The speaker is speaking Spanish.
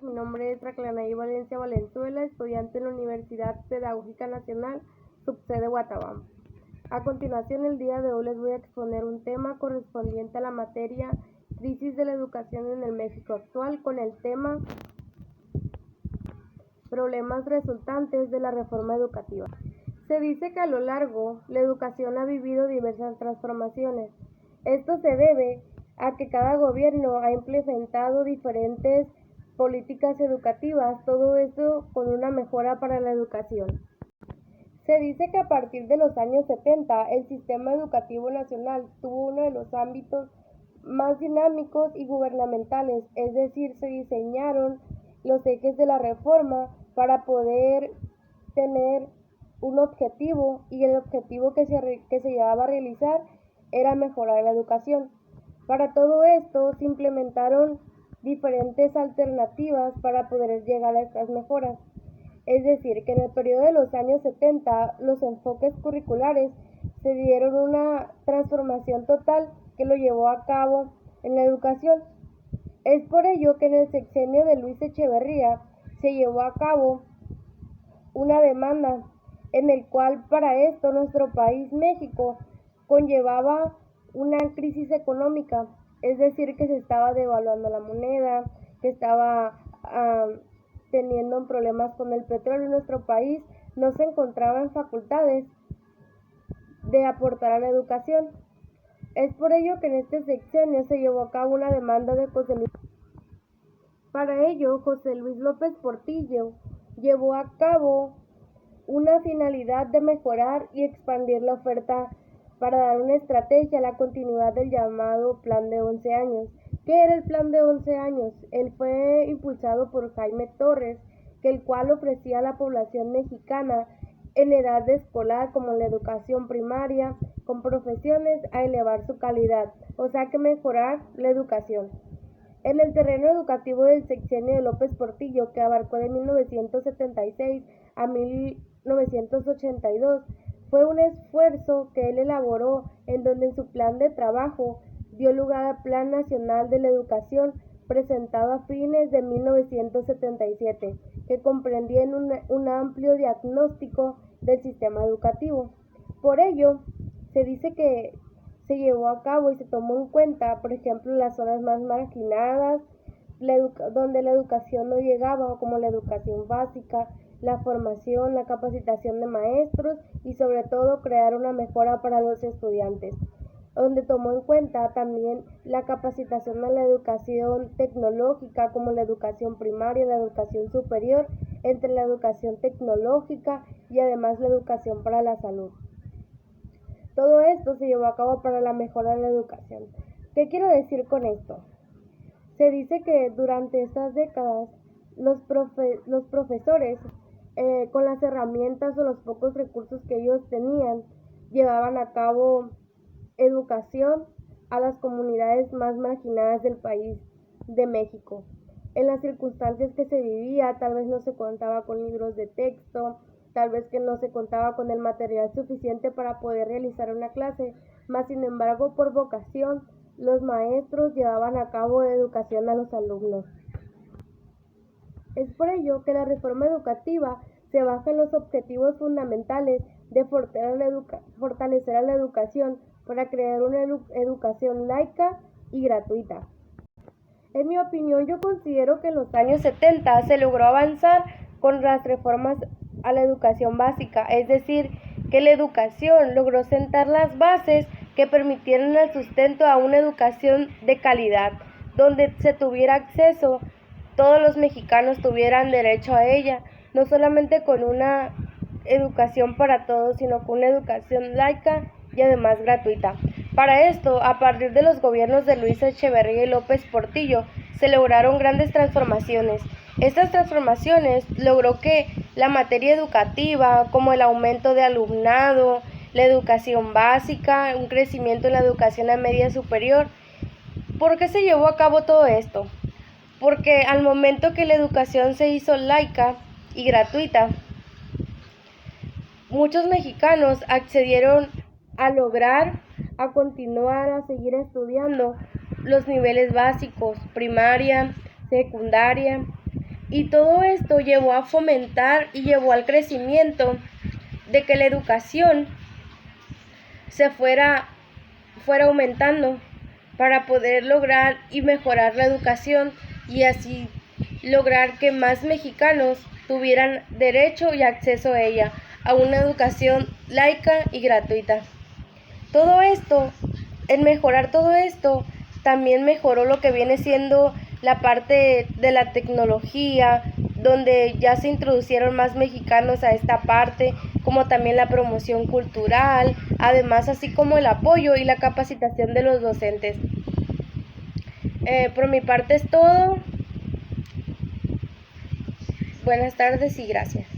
Mi nombre es Raclanaí Valencia Valenzuela, estudiante en la Universidad Pedagógica Nacional, subsede Guatabam. A continuación, el día de hoy les voy a exponer un tema correspondiente a la materia Crisis de la educación en el México actual, con el tema Problemas resultantes de la reforma educativa. Se dice que a lo largo la educación ha vivido diversas transformaciones. Esto se debe a que cada gobierno ha implementado diferentes políticas educativas, todo esto con una mejora para la educación. Se dice que a partir de los años 70 el sistema educativo nacional tuvo uno de los ámbitos más dinámicos y gubernamentales, es decir, se diseñaron los ejes de la reforma para poder tener un objetivo, y el objetivo que se llevaba a realizar era mejorar la educación. Para todo esto se implementaron diferentes alternativas para poder llegar a estas mejoras. Es decir, que en el periodo de los años 70 los enfoques curriculares se dieron una transformación total que lo llevó a cabo en la educación. Es por ello que en el sexenio de Luis Echeverría se llevó a cabo una demanda en el cual para esto nuestro país, México, conllevaba una crisis económica, es decir, que se estaba devaluando la moneda, que estaba teniendo problemas con el petróleo en nuestro país, no se encontraba en facultades de aportar a la educación. Es por ello que en este sexenio se llevó a cabo una demanda de José Luis. Para ello, José Luis López Portillo llevó a cabo una finalidad de mejorar y expandir la oferta para dar una estrategia a la continuidad del llamado Plan de 11 años. ¿Qué era el Plan de 11 años? Él fue impulsado por Jaime Torres, el cual ofrecía a la población mexicana en edad de escolar, como la educación primaria, con profesiones, a elevar su calidad, o sea que mejorar la educación. En el terreno educativo del sexenio de López Portillo, que abarcó de 1976 a 1982, fue un esfuerzo que él elaboró, en donde en su plan de trabajo dio lugar al Plan Nacional de la Educación, presentado a fines de 1977, que comprendía un amplio diagnóstico del sistema educativo. Por ello, se dice que se llevó a cabo y se tomó en cuenta, por ejemplo, las zonas más marginadas, donde la educación no llegaba, como la educación básica, la formación, la capacitación de maestros y sobre todo crear una mejora para los estudiantes, donde tomó en cuenta también la capacitación a la educación tecnológica, como la educación primaria, la educación superior, entre la educación tecnológica y además la educación para la salud. Todo esto se llevó a cabo para la mejora de la educación. ¿Qué quiero decir con esto? Se dice que durante estas décadas los profesores, con las herramientas o los pocos recursos que ellos tenían, llevaban a cabo educación a las comunidades más marginadas del país de México. En las circunstancias que se vivía, tal vez no se contaba con libros de texto, tal vez que no se contaba con el material suficiente para poder realizar una clase, mas sin embargo por vocación los maestros llevaban a cabo educación a los alumnos. Es por ello que la reforma educativa se basa en los objetivos fundamentales de fortalecer a la educación para crear una educación laica y gratuita. En mi opinión, yo considero que en los años 70 se logró avanzar con las reformas a la educación básica, es decir, que la educación logró sentar las bases que permitieran el sustento a una educación de calidad, donde se tuviera acceso, todos los mexicanos tuvieran derecho a ella, no solamente con una educación para todos, sino con una educación laica y además gratuita. Para esto, a partir de los gobiernos de Luis Echeverría y López Portillo, se lograron grandes transformaciones. Estas transformaciones logró que la materia educativa, como el aumento de alumnado, la educación básica, un crecimiento en la educación a media superior. ¿Por qué se llevó a cabo todo esto? Porque al momento que la educación se hizo laica y gratuita, muchos mexicanos accedieron a lograr, a continuar, a seguir estudiando los niveles básicos, primaria, secundaria, Y todo esto llevó a fomentar y llevó al crecimiento de que la educación se fuera aumentando para poder lograr y mejorar la educación y así lograr que más mexicanos tuvieran derecho y acceso a ella, a una educación laica y gratuita. Todo esto, en mejorar todo esto, también mejoró lo que viene siendo la parte de la tecnología, donde ya se introducieron más mexicanos a esta parte, como también la promoción cultural, además así como el apoyo y la capacitación de los docentes. Por mi parte es todo. Buenas tardes y gracias.